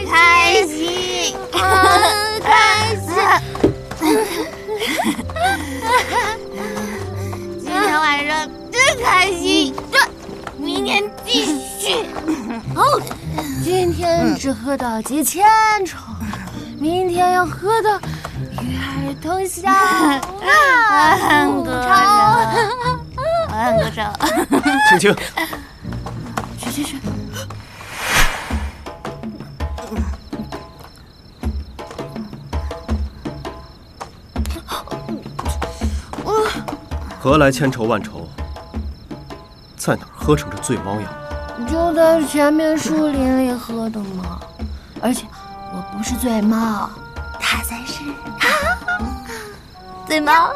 开心，开心。今天晚上真开心，明天继续。哦，今天只喝到几千筹，明天要喝到与尔同销。万个手，青青，去。何来千愁万愁？在哪儿喝成这醉猫样？就在前面树林里喝的嘛。而且我不是醉猫，它才是醉猫。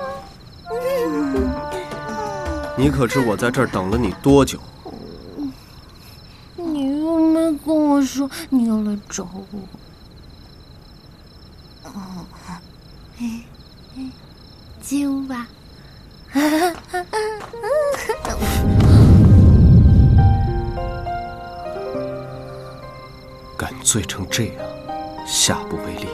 你可知我在这儿等了你多久？你又没跟我说你要来找我。亲吧。敢醉成这样，下不为例。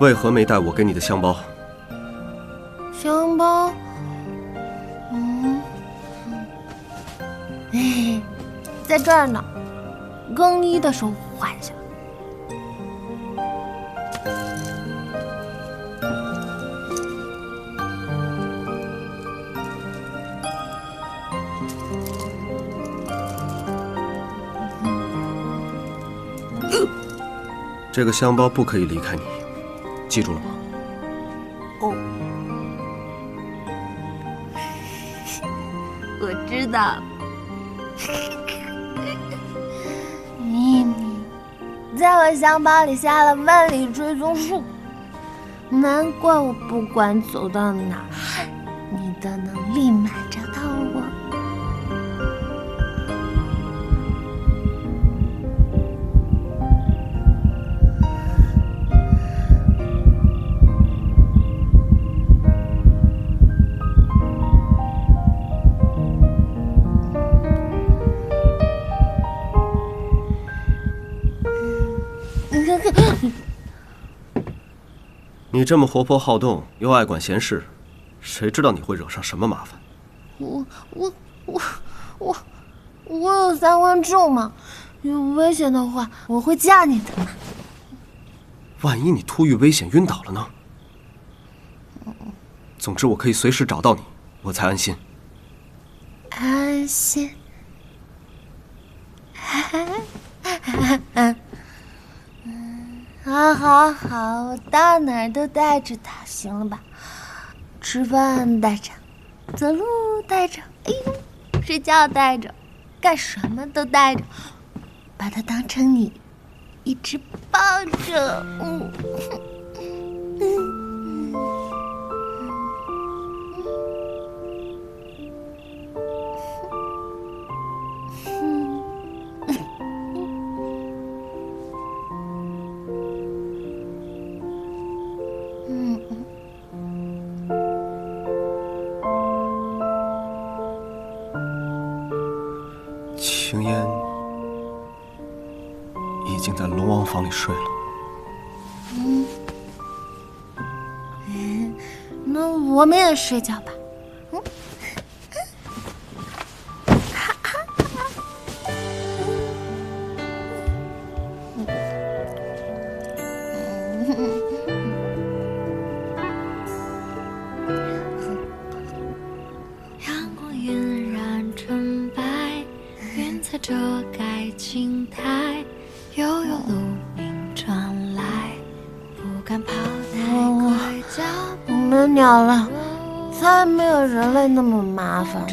为何没带我给你的香包？香包？在这儿呢，更衣的时候换下。这个香包不可以离开你，记住了吗？哦，我知道。秘密在我香包里下了万里追踪术，难怪我不管走到哪儿，你都能立马找到我。你这么活泼好动，又爱管闲事，谁知道你会惹上什么麻烦？我有三观正嘛，有危险的话我会嫁你的嘛。万一你突遇危险晕倒了呢？总之我可以随时找到你，我才安心。安心。好，我到哪儿都带着它，行了吧？吃饭带着，走路带着，哎呦，睡觉带着，干什么都带着，把它当成你一直抱着。青烟已经在龙王房里睡了。那我们也睡觉吧。让光晕染成白，云彩遮盖青苔，悠悠鹿鸣传来，不敢跑太快，脚步我们鸟了，才没有人类那么麻烦了，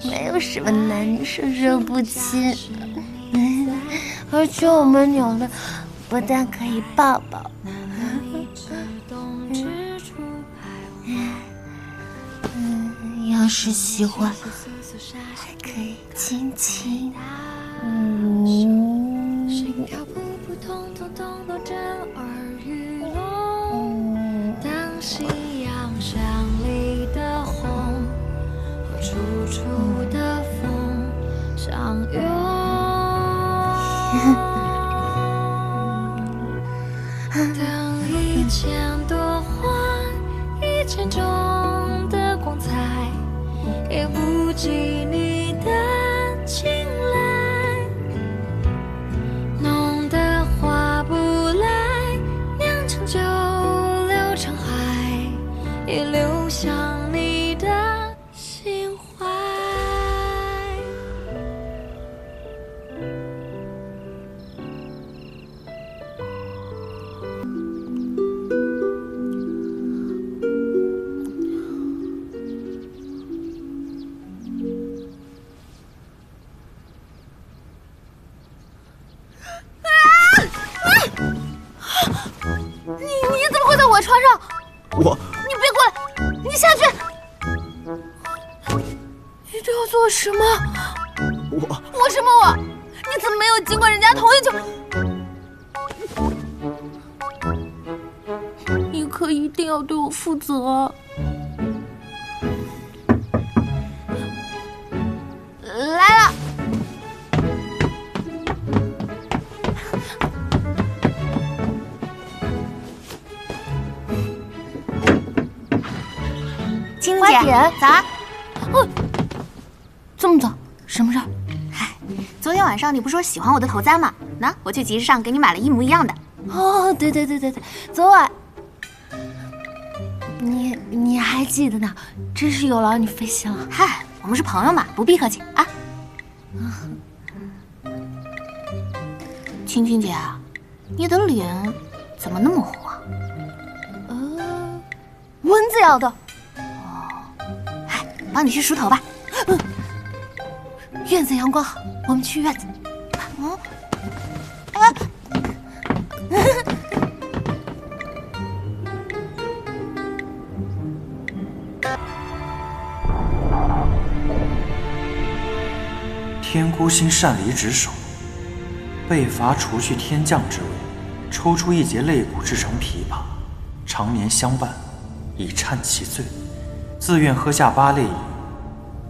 没有什么男女授受不亲。而且我们鸟类不但可以抱抱，有要是喜欢，还可以轻轻，心跳扑扑通通通都震耳欲聋。当夕阳山里的红和楚楚的风相拥。等一千朵花，一千种的光彩，也不及你的青睐。浓的划不来，酿成酒流成海，也流向你的心怀。你怎么会在我床上？我你别过来，你下去！你对我做什么？我什么我？你怎么没有经过人家同意就？你可一定要对我负责。来了。青姐，早啊！这么早？什么事儿？嗨，昨天晚上你不说喜欢我的头簪吗？那我去集市上给你买了一模一样的。哦，对，昨晚你还记得呢，真是有劳你费心了。嗨，我们是朋友嘛，不必客气啊。青青姐，你的脸怎么那么红啊？蚊子咬的。帮你去梳头吧。院子阳光好，我们去院子。天孤星擅离职守，被罚除去天将之位，抽出一节肋骨制成琵琶，常年相伴，以忏其罪。自愿喝下8泪饮，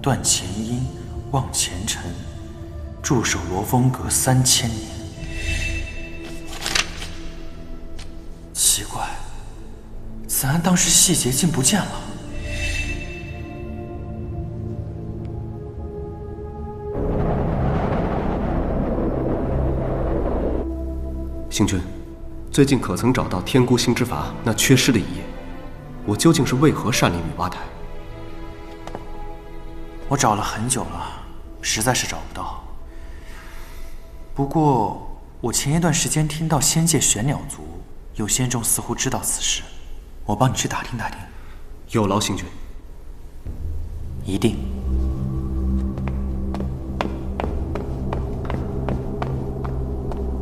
断前因，忘前尘，驻守罗峰阁3000年。奇怪，此案当时细节竟不见了。星君，最近可曾找到天孤星之筏那缺失的一页？我究竟是为何擅离女娲台？我找了很久了，实在是找不到。不过，我前一段时间听到仙界玄鸟族有仙众似乎知道此事，我帮你去打听打听。有劳星君。一定。